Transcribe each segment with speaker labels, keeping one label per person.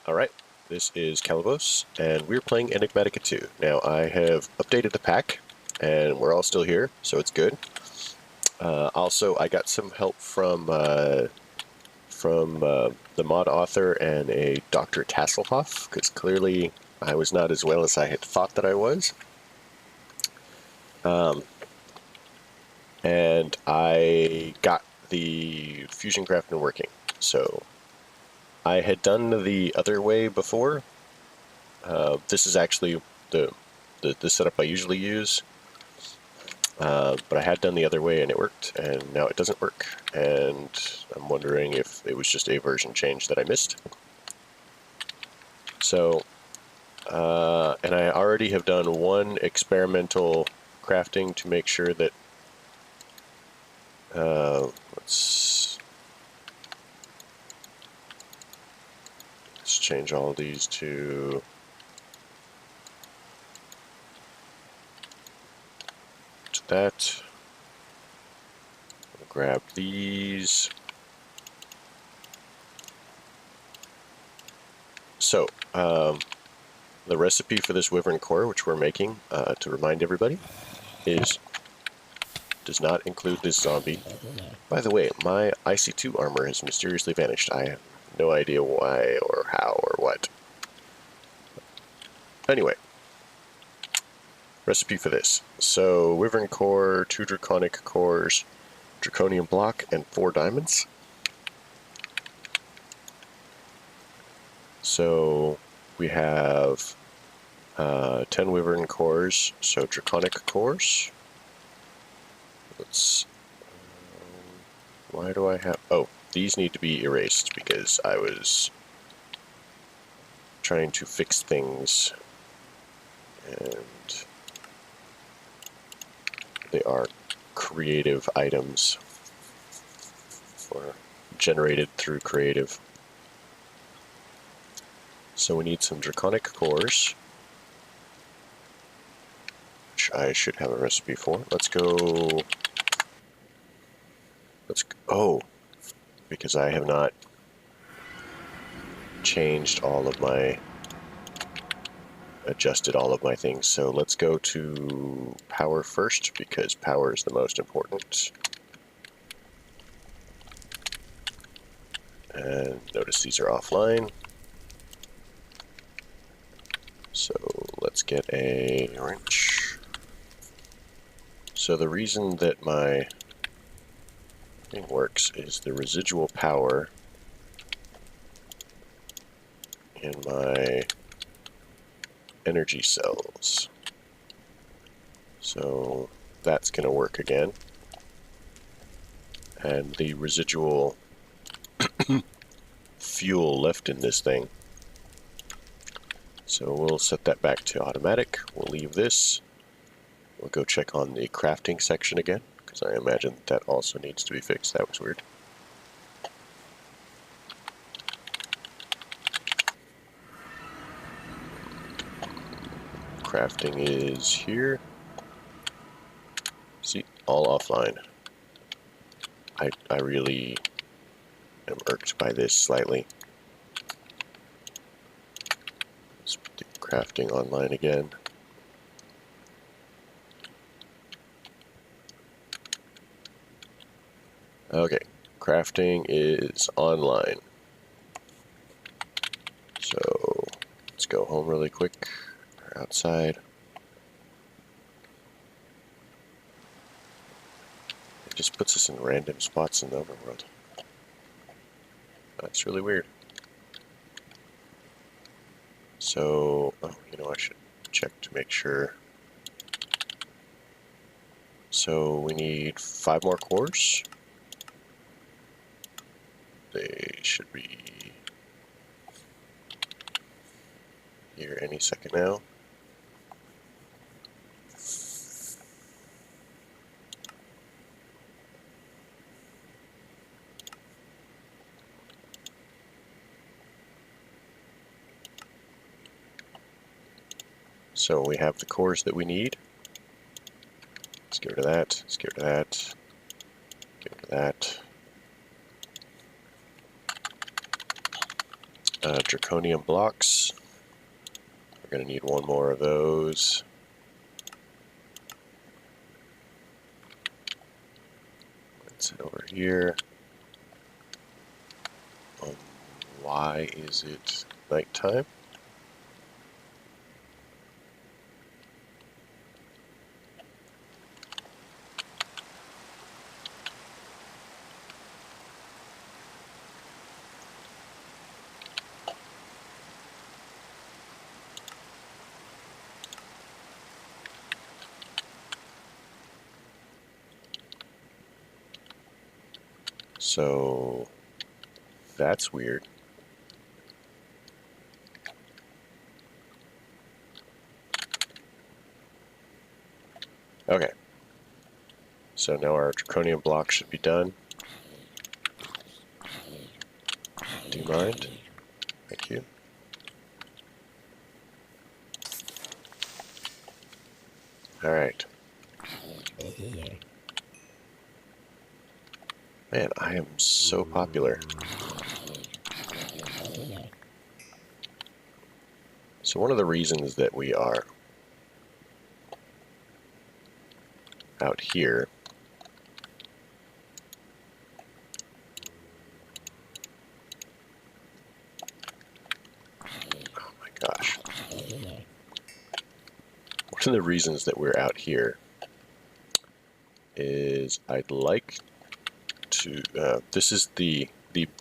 Speaker 1: Alright, this is Calibos, and we're playing Enigmatica 2. Now, I have updated the pack, and we're all still here, so it's good. Also, I got some help from the mod author and a Dr. Tasselhoff, because clearly I was not as well as I had thought that I was. And I got the fusion crafting working, so I had done the other way before. This is actually the setup I usually use, but I had done the other way and it worked, and now it doesn't work, and I'm wondering if it was just a version change that I missed. So, and I already have done one experimental crafting to make sure that, let's change all of these to that. I'll grab these. So, the recipe for this wyvern core, which we're making, to remind everybody, does not include this zombie. By the way, my IC2 armor has mysteriously vanished. I have no idea why or how or what. Anyway, recipe for this. So, wyvern core, 2 draconic cores, draconium block, and 4 diamonds. So, we have 10 wyvern cores, so draconic cores. Let's... why do I have... oh, these need to be erased because I was trying to fix things, and they are creative items, or generated through creative. So we need some draconic cores, which I should have a recipe for. Let's go... oh, because I have not changed all of my... adjusted all of my things. So let's go to power first, because power is the most important. And notice these are offline. So let's get a wrench. So the reason that my thing works is the residual power in my energy cells. So that's going to work again. And the residual fuel left in this thing. So we'll set that back to automatic. We'll leave this. We'll go check on the crafting section again, because I imagine that also needs to be fixed. That was weird. Crafting is here. See, all offline. I really am irked by this slightly. Let's put the crafting online again. Okay, crafting is online. So let's go home really quick. Or outside. It just puts us in random spots in the overworld. That's really weird. So, oh, you know, I should check to make sure. So we need 5 more cores. They should be here any second now. So we have the cores that we need. Let's get rid of that, let's get rid of that, get rid of that. draconium blocks. We're going to need one more of those. Let's head over here. Why is it nighttime? So that's weird. Okay. So now our draconium block should be done. Do you mind? Thank you. Alright. Man, I am so popular. So one of the reasons that we are out here gosh. One of the reasons that we're out here is I'd like to, this is the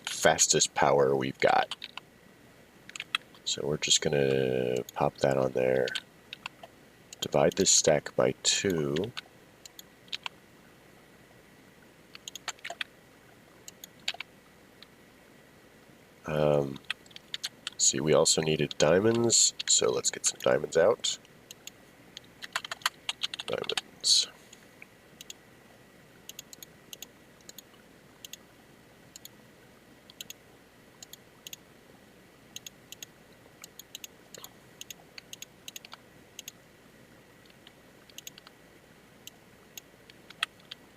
Speaker 1: fastest power we've got. So we're just gonna pop that on there. Divide this stack by 2. See, we also needed diamonds, so let's get some diamonds out. Diamonds.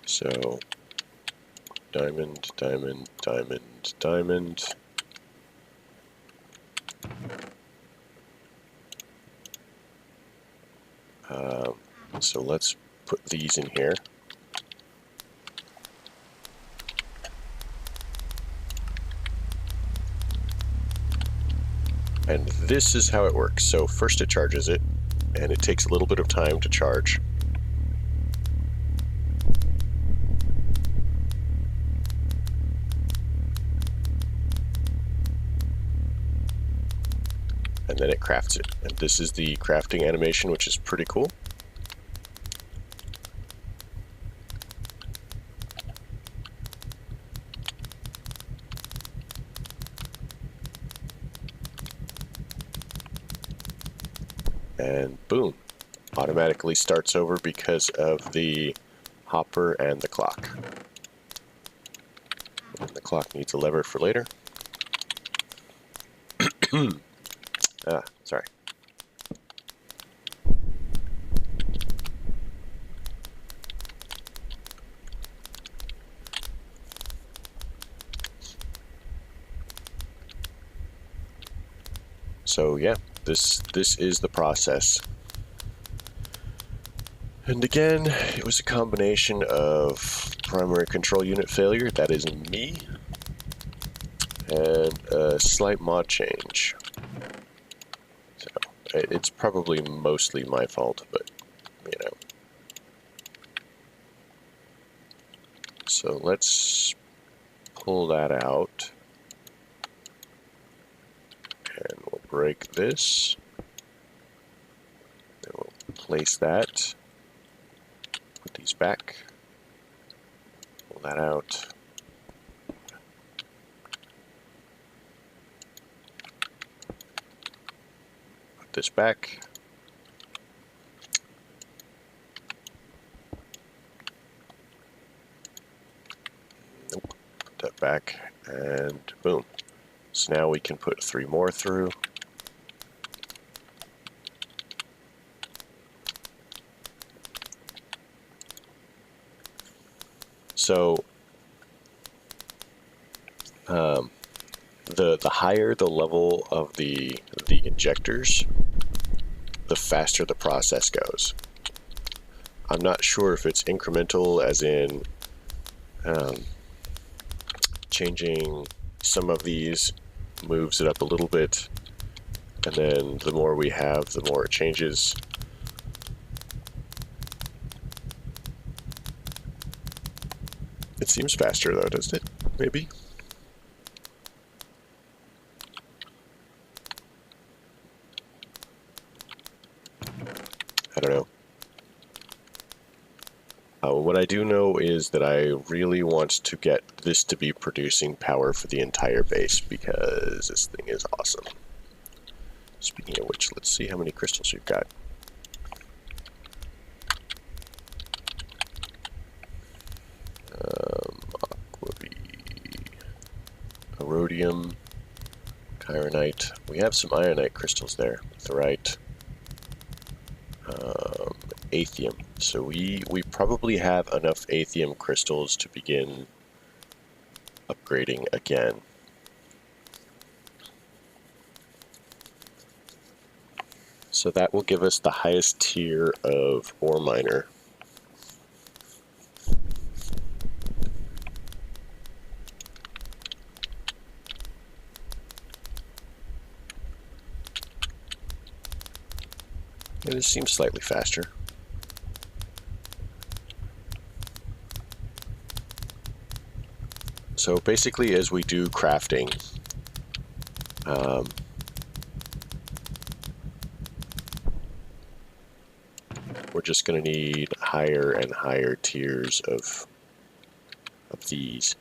Speaker 1: So, diamond, diamond, diamond, diamond. So let's put these in here. And this is how it works. So first it charges it, and it takes a little bit of time to charge. And then it crafts it. And this is the crafting animation, which is pretty cool. And boom, automatically starts over because of the hopper and the clock. And the clock needs a lever for later. Sorry. So yeah, this is the process. And again, it was a combination of primary control unit failure, that is me, and a slight mod change. So it's probably mostly my fault, but you know. So let's pull that out. And we'll break this. Then we'll place that. Put these back. Pull that out. Put this back. Nope. Put that back. And boom. So now we can put 3 more through. So, the higher the level of the injectors, the faster the process goes. I'm not sure if it's incremental, as in changing some of these moves it up a little bit, and then the more we have, the more it changes. It seems faster though, doesn't it? Maybe? I don't know. What I do know is that I really want to get this to be producing power for the entire base, because this thing is awesome. Speaking of which, let's see how many crystals we've got. Rhodium, chironite. We have some ironite crystals there. Thorite, athium. So we probably have enough athium crystals to begin upgrading again. So that will give us the highest tier of ore miner. Yeah, this seems slightly faster. So basically, as we do crafting, we're just going to need higher and higher tiers of these.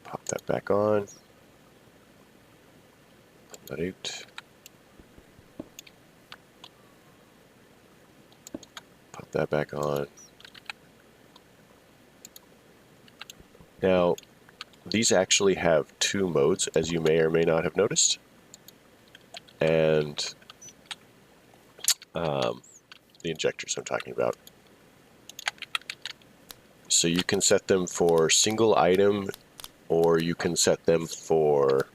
Speaker 1: Pop that back on. Pull that out. Pop that back on. Now, these actually have two modes, as you may or may not have noticed. And the injectors I'm talking about. So you can set them for single item, or you can set them for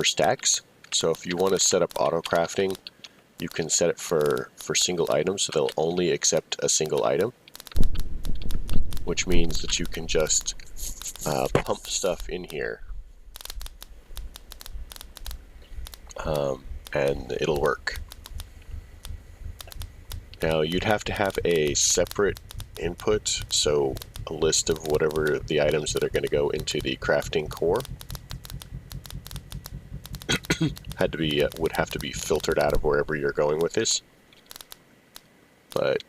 Speaker 1: stacks. So if you want to set up auto crafting, you can set it for single items, so they'll only accept a single item, which means that you can just pump stuff in here and it'll work. Now you'd have to have a separate input, so a list of whatever the items that are going to go into the crafting core would have to be filtered out of wherever you're going with this. But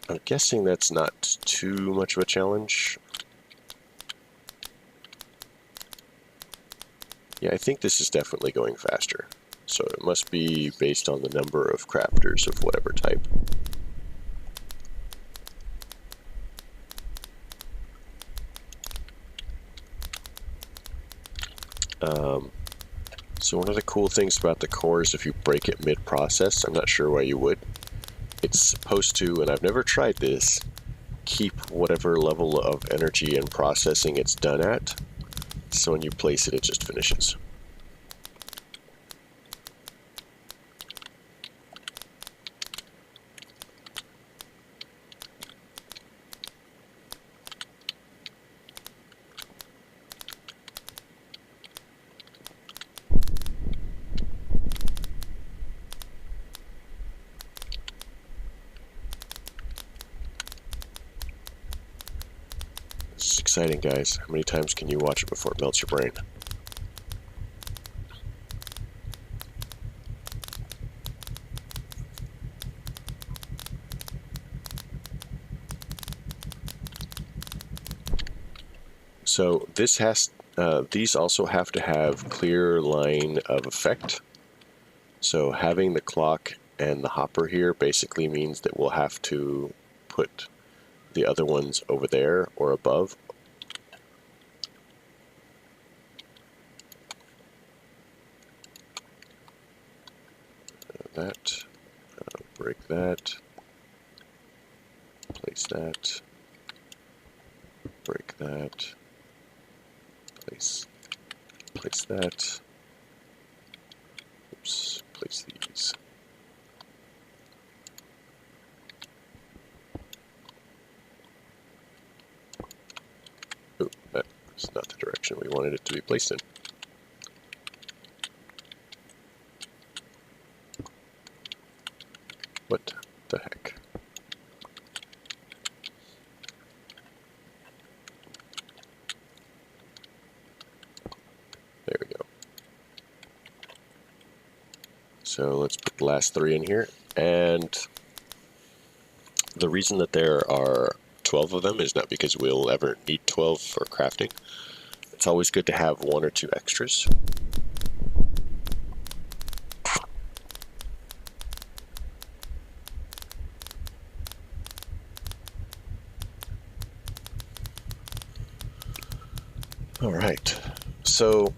Speaker 1: I'm guessing that's not too much of a challenge. Yeah, I think this is definitely going faster. So it must be based on the number of crafters of whatever type. So one of the cool things about the core is if you break it mid-process, I'm not sure why you would, it's supposed to, and I've never tried this, keep whatever level of energy and processing it's done at, so when you place it, it just finishes. This is exciting, guys. How many times can you watch it before it melts your brain? So this these also have to have clear line of effect. So having the clock and the hopper here basically means that we'll have to put the other ones over there or above. That, break that, place that, Break that. Place that. Oops, place these. Oh, that's not the direction we wanted it to be placed in. What the heck? There we go. So let's put the last 3 in here. And the reason that there are 12 of them is not because we'll ever need 12 for crafting. It's always good to have 1 or 2 extras. Alright, so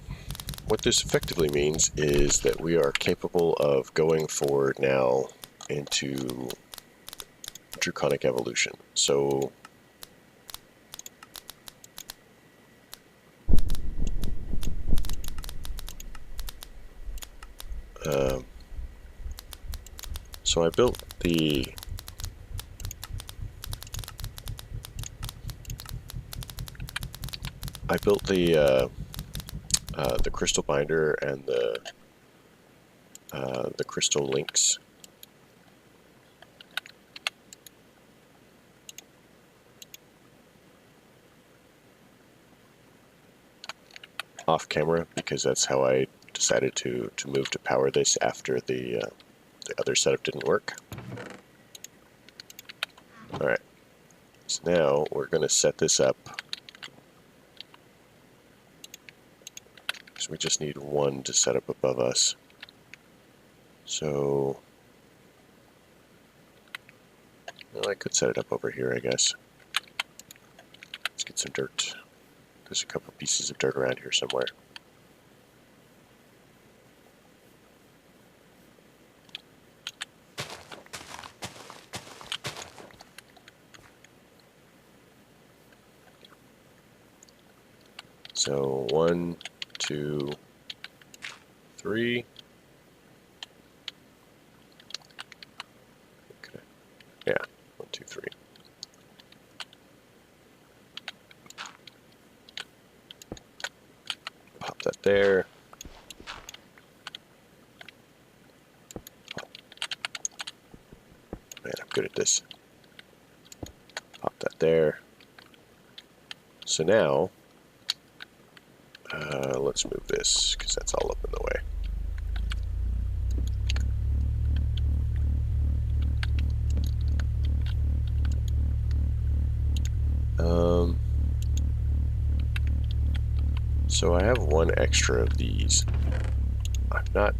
Speaker 1: what this effectively means is that we are capable of going forward now into Draconic Evolution. So I built the crystal binder and the crystal links. Off camera because that's how I decided to move to power this after the other setup didn't work. Alright, so now we're going to set this up. So we just need 1 to set up above us. So well, I could set it up over here, I guess. Let's get some dirt. There's a couple pieces of dirt around here somewhere. So 1, 2, 3. Okay. Yeah, 1, 2, 3. Pop that there. Man, I'm good at this. Pop that there. So now, let's move this because that's all up in the way. So I have 1 extra of these. I'm not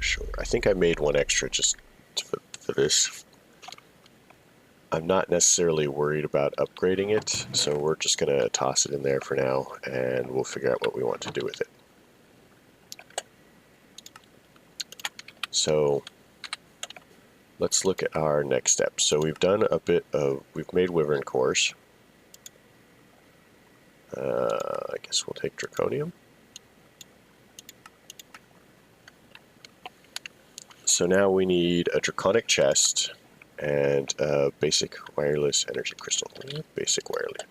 Speaker 1: sure. I think I made 1 extra just for this. I'm not necessarily worried about upgrading it, so we're just going to toss it in there for now, and we'll figure out what we want to do with it. So let's look at our next step. So we've done a bit of, we've made Wyvern cores. I guess we'll take Draconium. So now we need a Draconic chest and a basic wireless energy crystal. Basic wireless.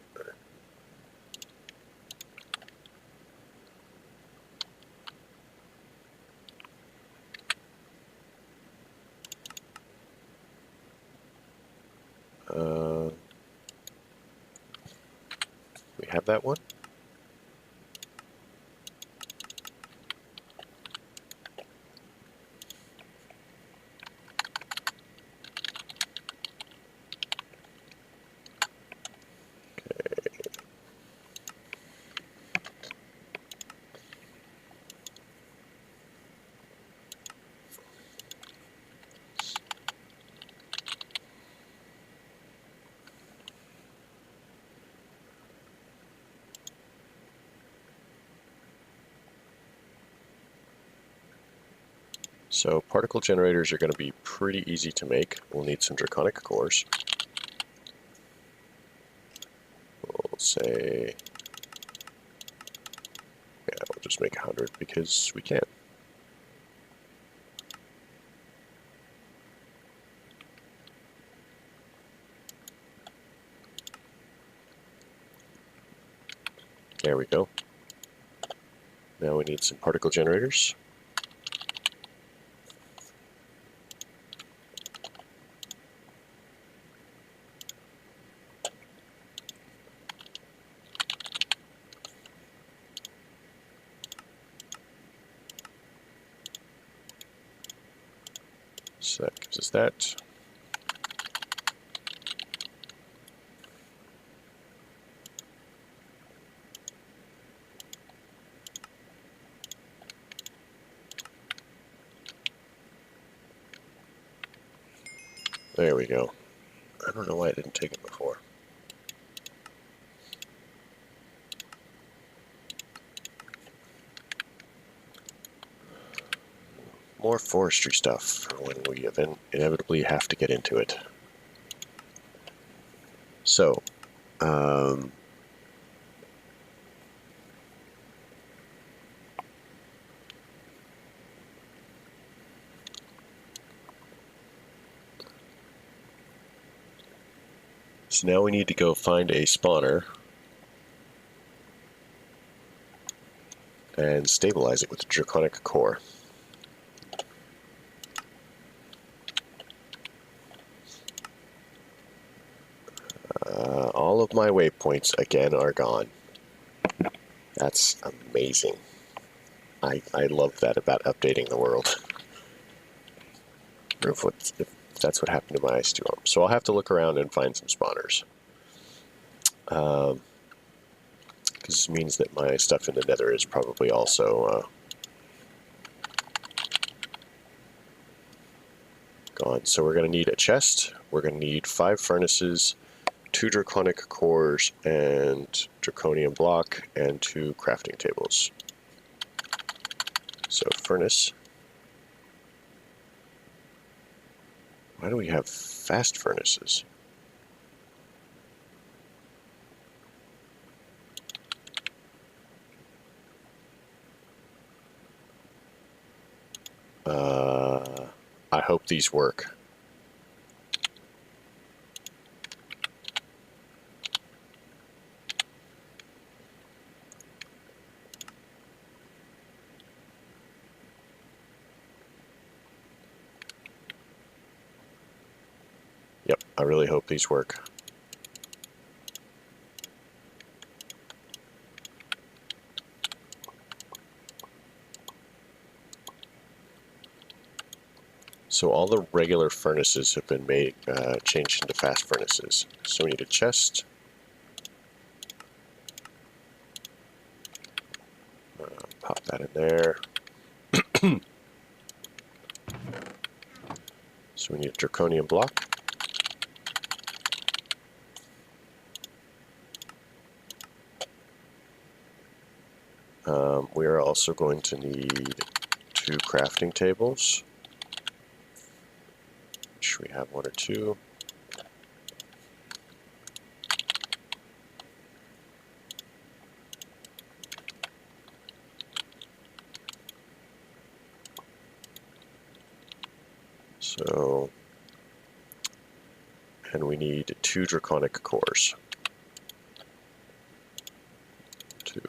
Speaker 1: We have that one. So particle generators are going to be pretty easy to make. We'll need some draconic cores. say, yeah, we'll just make 100 because we can. There we go. Now we need some particle generators. So that gives us that. There we go. I don't know why I didn't take it before. More forestry stuff for when we inevitably have to get into it. So, so now we need to go find a spawner and stabilize it with a draconic core. All of my waypoints again are gone. That's amazing. I love that about updating the world. If that's what happened to my ice storm. So I'll have to look around and find some spawners. Because this means that my stuff in the nether is probably also gone. So we're going to need a chest. We're going to need 5 furnaces, 2 draconic cores, and draconium block, and 2 crafting tables. So furnace. Why do we have fast furnaces? I hope these work. Yep, I really hope these work. So all the regular furnaces have been made, changed into fast furnaces. So we need a chest. Pop that in there. So we need a draconium block. We are also going to need 2 crafting tables. Which we have 1 or 2. So, and we need 2 draconic cores. 2.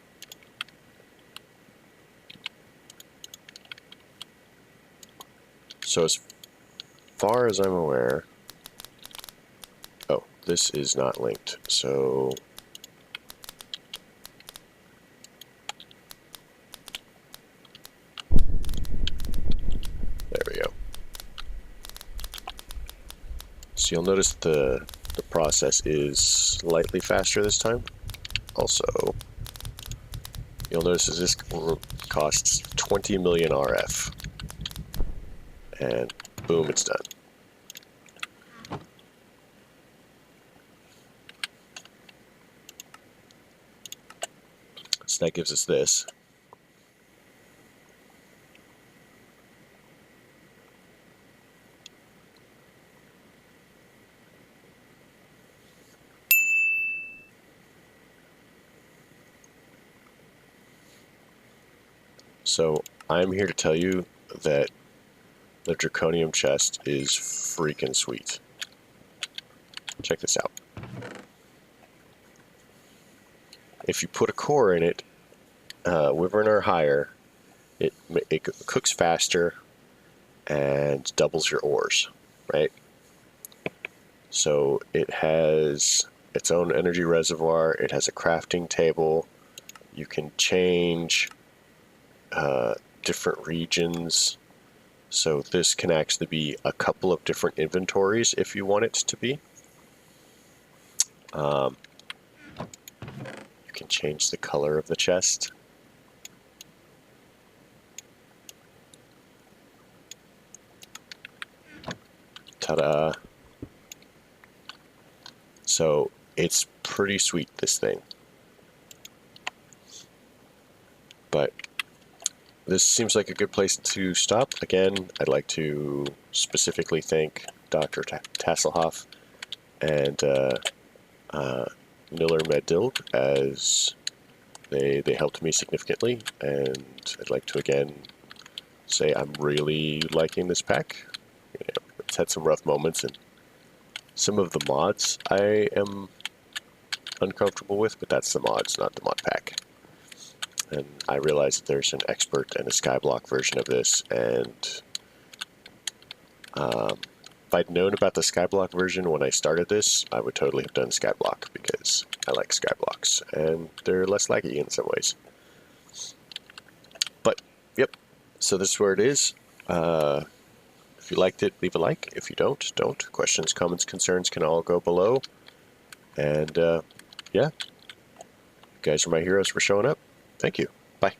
Speaker 1: So as far as I'm aware, oh, this is not linked, so there we go. So you'll notice the process is slightly faster this time. Also, you'll notice that this costs 20 million RF. And boom, it's done. So that gives us this. So I'm here to tell you that the Draconium chest is freaking sweet. Check this out. If you put a core in it, Wyvern or higher, it cooks faster and doubles your ores, right? So it has its own energy reservoir. It has a crafting table. You can change different regions. So this can actually be a couple of different inventories if you want it to be. You can change the color of the chest. Ta-da! So it's pretty sweet, this thing. But this seems like a good place to stop. Again, I'd like to specifically thank Dr. Tasselhoff and NillerMedDild, as they helped me significantly, and I'd like to again say I'm really liking this pack. You know, it's had some rough moments, and some of the mods I am uncomfortable with, but that's the mods, not the mod pack. And I realize that there's an expert and a skyblock version of this, and if I'd known about the skyblock version when I started this, I would totally have done skyblock, because I like skyblocks, and they're less laggy in some ways. But, yep, so this is where it is. If you liked it, leave a like. If you don't, don't. Questions, comments, concerns can all go below. And, yeah, you guys are my heroes for showing up. Thank you. Bye.